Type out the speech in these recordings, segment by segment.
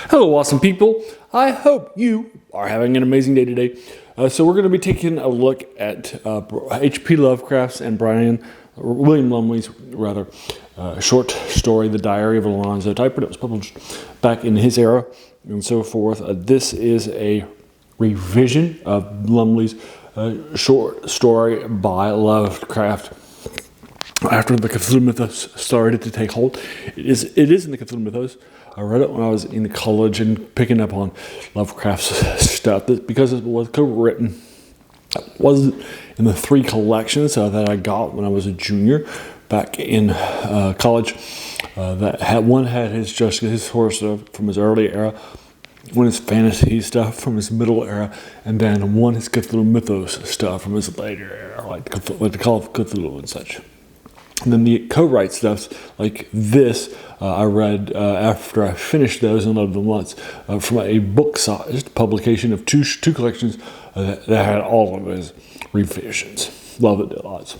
Hello, awesome people. I hope you are having an amazing day today. So we're going to be taking a look at H.P. Lovecraft's and William Lumley's short story, The Diary of Alonzo Typer, that was published back in his era and so forth. This is a revision of Lumley's short story by Lovecraft after the Cthulhu mythos started to take hold. It is in the Cthulhu mythos. I read it when I was in college and picking up on Lovecraft's stuff because it was co-written. It wasn't in the 3 collections that I got when I was a junior back in college. One had his horror stuff from his early era, one his fantasy stuff from his middle era, and then one his Cthulhu mythos stuff from his later era, like the Call of Cthulhu and such. And then the co-write stuffs like this, I read after I finished those and loved them lots from a book-sized publication of two collections that had all of his revisions. Love it lots.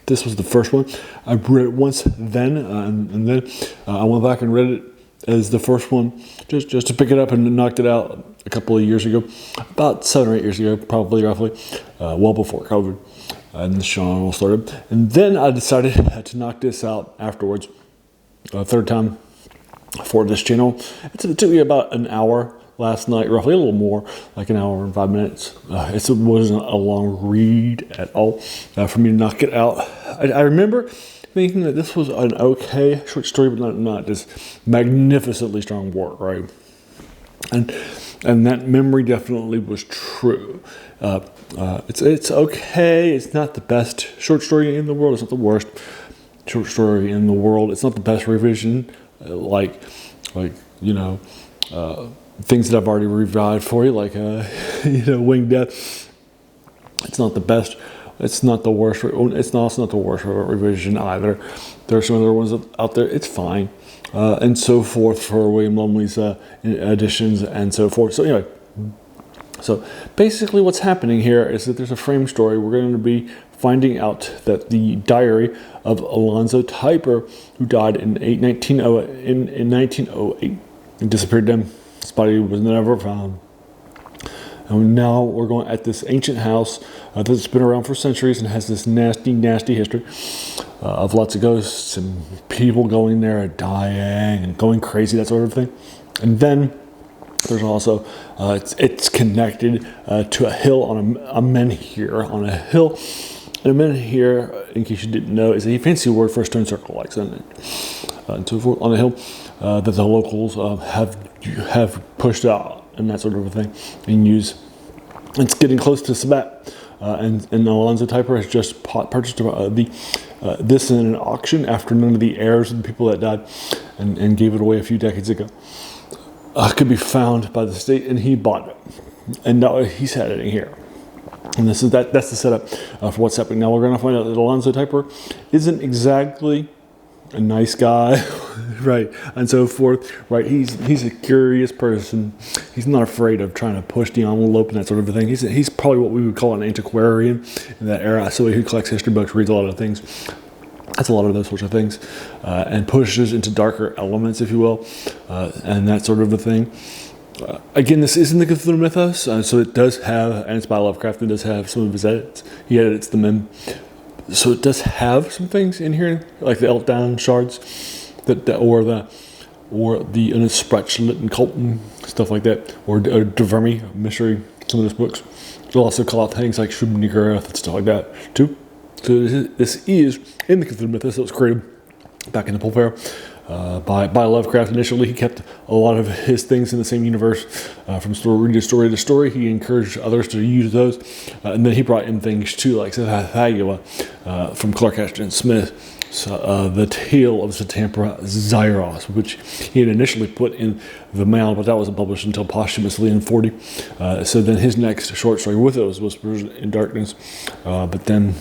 This was the first one. I read it once then, and then I went back and read it as the first one just to pick it up and knocked it out a couple of years ago, about 7 or 8 years ago, probably roughly, well before COVID. And the channel started. And then I decided to knock this out afterwards, a third time for this channel. It took me about an hour last night, roughly a little more, like an hour and 5 minutes. It wasn't a long read at all for me to knock it out. I remember thinking that this was an okay short story, but not this magnificently strong work, right? And that memory definitely was true. It's okay. It's not the best short story in the world. It's not the worst short story in the world. It's not the best revision, like things that I've already revised for you, like Winged Death. It's not the best. It's not the worst. It's also not the worst revision either. There are some other ones out there. It's fine. And so forth for William Lumley's editions and so forth. So anyway, so basically what's happening here is that there's a frame story. We're going to be finding out that the diary of Alonzo Typer, who died in 1908, and disappeared then. His body was never found. And now we're going at this ancient house that's been around for centuries and has this nasty, nasty history of lots of ghosts and people going there and dying and going crazy, that sort of thing. And then there's also, it's connected to a hill on a menhir on a hill. And a menhir, in case you didn't know, is a fancy word for a stone circle, like that. And so forth on a hill that the locals have pushed out and that sort of a thing and use. It's getting close to Sabbat. And Alonzo Typer has just purchased this in an auction after none of the heirs of the people that died and gave it away a few decades ago could be found by the state, and he bought it. And now he's had it in here. And that's the setup for what's happening. Now we're going to find out that Alonzo Typer isn't exactly a nice guy, right, and so forth, right? He's a curious person. He's not afraid of trying to push the envelope and that sort of a thing. He's probably what we would call an antiquarian in that era. Somebody who collects history books, reads a lot of things. That's a lot of those sorts of things, and pushes into darker elements, if you will, and that sort of a thing. Again, this isn't the Cthulhu mythos, so it does have, and it's by Lovecraft, and it does have some of his edits. He edits them in. So it does have some things in here, like the Elfdown shards, or the Unsprechlet and Colton, stuff like that, or Vermi mystery, some of those books. They'll also call out things like Shub-Niggurath and stuff like that, too. So this is in the Cthulhu mythos that was created back in the Pulp era by Lovecraft. Initially, he kept a lot of his things in the same universe from story to story to story. He encouraged others to use those, and then he brought in things too, like Zathagula from Clark Ashton Smith, the Tale of Zatampa Zyros, which he had initially put in the Mound, but that wasn't published until posthumously in 40. So then his next short story with it was Whispers in Darkness, but then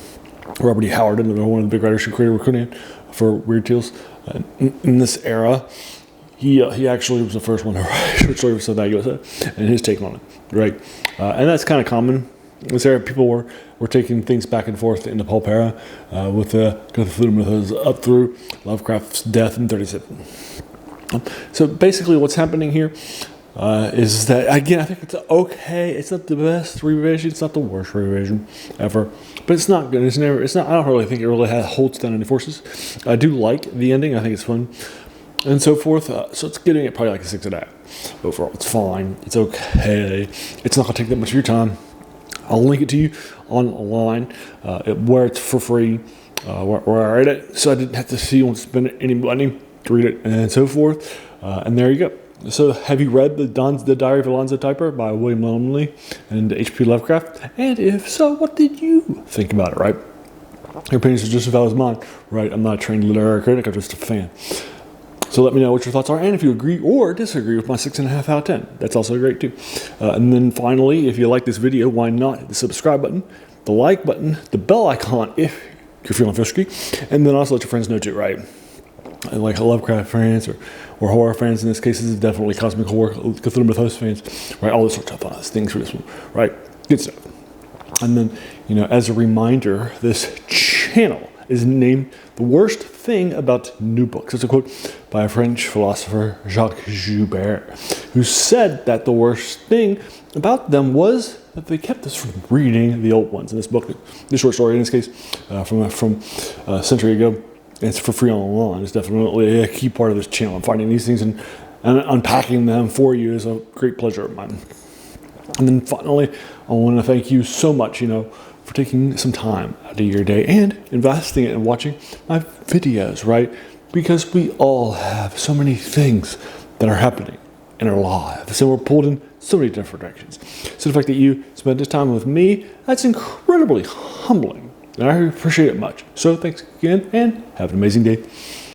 Robert E. Howard, another one of the big writers who created Raccoonian for Weird Tales. In this era, he actually was the first one to write a short story for Zathagula and his take on it, right? And that's kind of common. This era, people were taking things back and forth in the pulp era with the Cthulhu mythos up through Lovecraft's death in 37. So basically what's happening here is that, again, I think it's okay. It's not the best revision. It's not the worst revision ever. But it's not good. I don't really think it really holds down any forces. I do like the ending. I think it's fun. And so forth. So it's getting it probably like a 6.5. Overall, it's fine. It's okay. It's not going to take that much of your time. I'll link it to you online where it's for free, where I read it. So I didn't have to see or spend any money to read it and so forth. And there you go. So have you read the Diary of Alonzo Typer by William Lumley and H.P. Lovecraft? And if so, what did you think about it, right? Your opinions are just as valid as mine, right? I'm not a trained literary critic, I'm just a fan. So let me know what your thoughts are, and if you agree or disagree with my 6.5 out of 10. That's also great too. And then finally, if you like this video, why not hit the subscribe button, the like button, the bell icon if you're feeling frisky, and then also let your friends know too, right? Like Lovecraft fans or horror fans in this case. This is definitely cosmic horror, Cthulhu Mythos fans, right? All this sorts of things for this one, right? Good stuff. And then, as a reminder, this channel is named The Worst Thing About New Books. It's a quote by a French philosopher, Jacques Joubert, who said that the worst thing about them was that they kept us from reading the old ones. In this book, this short story in this case, from a century ago, and it's for free online. It's definitely a key part of this channel. And finding these things and unpacking them for you is a great pleasure of mine. And then finally, I want to thank you so much, for taking some time out of your day and investing it in watching my videos, right? Because we all have so many things that are happening in our lives, and we're pulled in so many different directions. So the fact that you spent this time with me, that's incredibly humbling. And I appreciate it much. So thanks again, and have an amazing day.